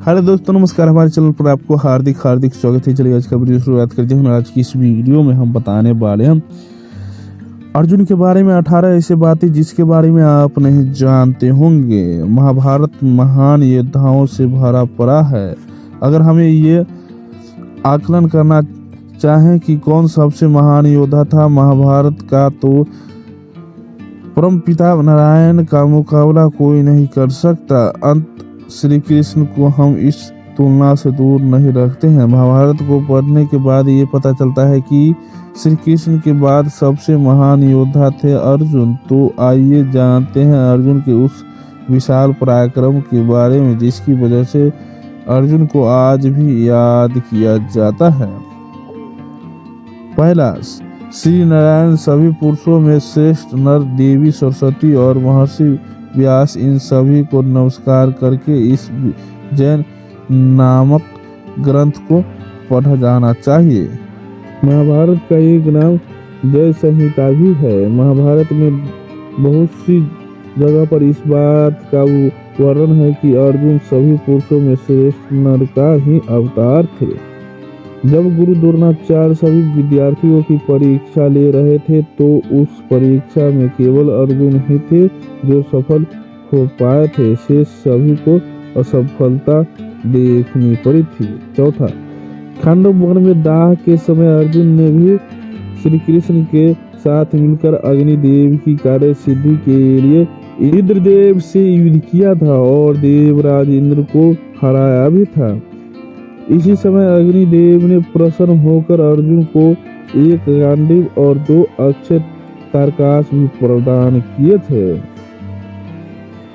Hello दोस्तों, नमस्कार। हमारे चैनल पर आपको हार्दिक स्वागत है। चलिए आज का वीडियो शुरुआत करते हैं। आज की इस वीडियो में हम बताने वाले हैं अर्जुन के बारे में 18 ऐसे बातें जिसके बारे में आप नहीं जानते होंगे। महाभारत महान योद्धाओं से भरा पड़ा है। अगर हमें ये आकलन करना चाहें कि कौन सबसे महान योद्धा था महाभारत का, तो परम पिता नारायण का मुकाबला कोई नहीं कर सकता। अंत श्री कृष्ण को हम इस तुलना से दूर नहीं रखते हैं। महाभारत को पढ़ने के बाद ये पता चलता है कि श्री कृष्ण के बाद सबसे महान योद्धा थे अर्जुन। तो आइए जानते हैं अर्जुन के उस विशाल पराक्रम के बारे में जिसकी वजह से अर्जुन को आज भी याद किया जाता है। पहला, श्री नारायण सभी पुरुषों में श्रेष्ठ नर, देवी सरस्वती और महर्षि व्यास, इन सभी को नमस्कार करके इस जैन नामक ग्रंथ को पढ़ा जाना चाहिए। महाभारत का एक नाम जय संहिता भी है। महाभारत में बहुत सी जगह पर इस बात का वर्णन है कि अर्जुन सभी पुरुषों में श्रेष्ठ नर का ही अवतार थे। जब गुरु द्रोणाचार्य सभी विद्यार्थियों की परीक्षा ले रहे थे तो उस परीक्षा में केवल अर्जुन ही थे जो सफल हो पाए थे। शेष सभी को असफलता देखनी पड़ी थी। चौथा, खांडव वन में दाह के समय अर्जुन ने भी श्री कृष्ण के साथ मिलकर अग्निदेव की कार्य सिद्धि के लिए इंद्रदेव से युद्ध किया था और देवराज इंद्र को हराया भी था। इसी समय अग्निदेव ने प्रसन्न होकर अर्जुन को एक गांडीव और 2 अक्षय तारकाश भी प्रदान किए थे।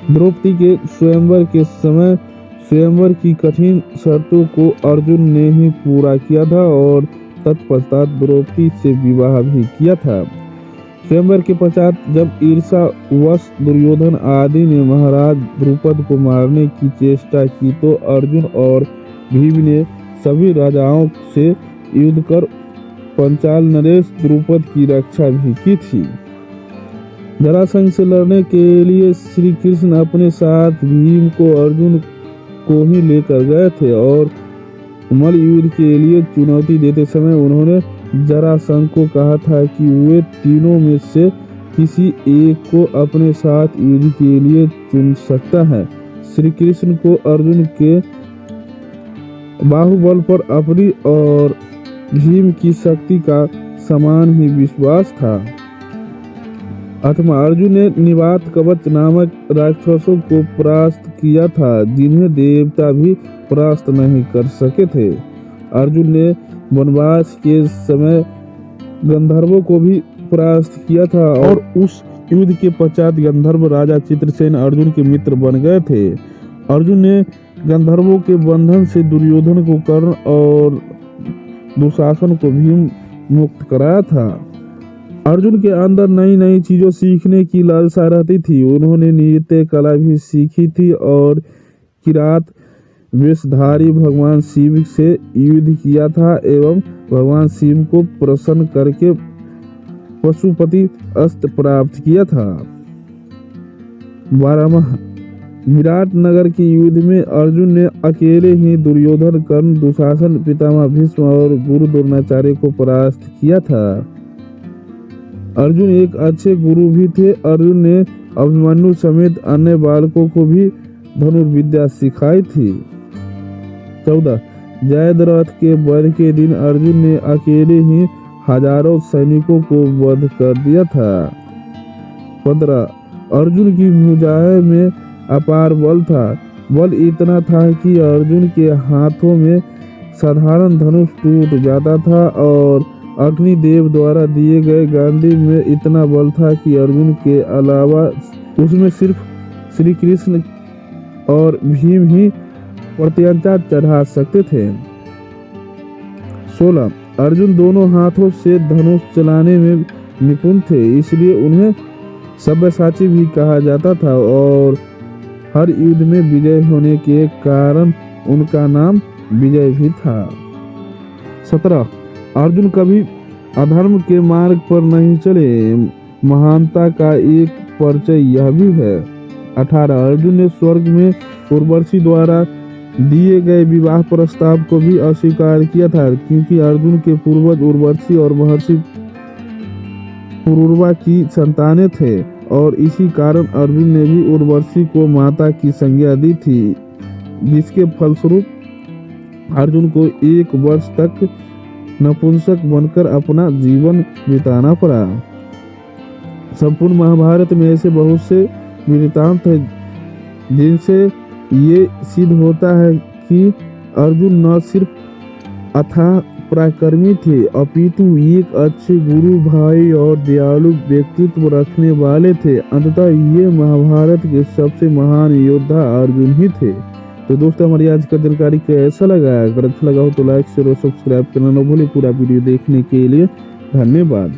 द्रौपदी के स्वयंवर के समय स्वयंवर की कठिन शर्तों को अर्जुन ने ही पूरा किया था और तत्पश्चात द्रौपदी से विवाह भी किया था। स्वयंवर के पश्चात जब ईर्ष्यावश दुर्योधन आदि ने महाराज द्रुपद को मारने की चेष्टा की तो अर्जुन और भीम ने सभी राजाओं से युद्ध कर पंचाल नरेश द्रुपद की रक्षा भी की थी। जरासंध से लड़ने के लिए श्री कृष्ण अपने साथ भीम को अर्जुन को ही लेकर गए थे और मल्ल युद्ध के लिए चुनौती देते समय उन्होंने जरासंध को कहा था कि वे तीनों में से किसी एक को अपने साथ युद्ध के लिए चुन सकता है। श्री कृष्ण को अर्जुन के बाहुबल पर अपनी और भीम की शक्ति का समान ही विश्वास था। आत्मा अर्जुन ने निवात कवच नामक राक्षसों को परास्त किया था जिन्हें देवता भी परास्त नहीं कर सके थे। अर्जुन ने वनवास के समय गंधर्वों को भी परास्त किया था और उस युद्ध के पश्चात गंधर्व राजा चित्रसेन अर्जुन के मित्र बन गए थे। अर्जुन ने गंधर्वों के बंधन से दुर्योधन को कर्ण और दुशासन को भीम मुक्त कराया था। अर्जुन के अंदर नई नई चीजों सीखने की लालसा रहती थी। उन्होंने नृत्य कला भी सीखी थी और किरात वेशधारी भगवान शिव से युद्ध किया था एवं भगवान शिव को प्रसन्न करके पशुपति अस्त्र प्राप्त किया था। 12वां, विराट नगर के युद्ध में अर्जुन ने अकेले ही दुर्योधन, कर्ण, दुशासन, पितामह भीष्म और गुरु द्रोणाचार्य को परास्त किया था। अर्जुन एक अच्छे गुरु भी थे। अर्जुन ने अभिमन्यु समेत अन्य बालकों को भी धनुर्विद्या सिखाई थी। 14, जयद्रथ के वध के दिन अर्जुन ने अकेले ही हजारों सैनिकों को वध कर दिया था। 15, अर्जुन की भुजाएं में अपार बल था। बल इतना था कि अर्जुन के हाथों में साधारण धनुष टूट जाता था और अग्निदेव द्वारा दिए गए गांडीव में इतना बल था कि अर्जुन के अलावा उसमें सिर्फ श्री कृष्ण और भीम ही प्रत्यंचा चढ़ा सकते थे। 16, अर्जुन दोनों हाथों से धनुष चलाने में निपुण थे, इसलिए उन्हें सब्यसाची भी कहा जाता था और हर युद्ध में विजय होने के कारण उनका नाम विजय भी था। 17, अर्जुन कभी अधर्म के मार्ग पर नहीं चले। महानता का एक परिचय यह भी है। 18, अर्जुन ने स्वर्ग में उर्वशी द्वारा दिए गए विवाह प्रस्ताव को भी अस्वीकार किया था, क्योंकि अर्जुन के पूर्वज उर्वशी और महर्षि पुरूरवा की संतानें थे और इसी कारण अर्जुन ने भी उर्वशी को माता की संज्ञा दी थी, जिसके फलस्वरूप अर्जुन को 1 वर्ष तक नपुंसक बनकर अपना जीवन बिताना पड़ा। संपूर्ण महाभारत में ऐसे बहुत से वृत्तांत हैं जिनसे ये सिद्ध होता है कि अर्जुन न सिर्फ अथाह पराक्रमी थे, अपितु एक अच्छे गुरु, भाई और दयालु व्यक्तित्व रखने वाले थे। अंततः ये महाभारत के सबसे महान योद्धा अर्जुन ही थे। तो दोस्तों, हमारी आज का जानकारी कैसा लगा? अगर अच्छा लगा हो तो लाइक शेयर और सब्सक्राइब करना न भूलें। पूरा वीडियो देखने के लिए धन्यवाद।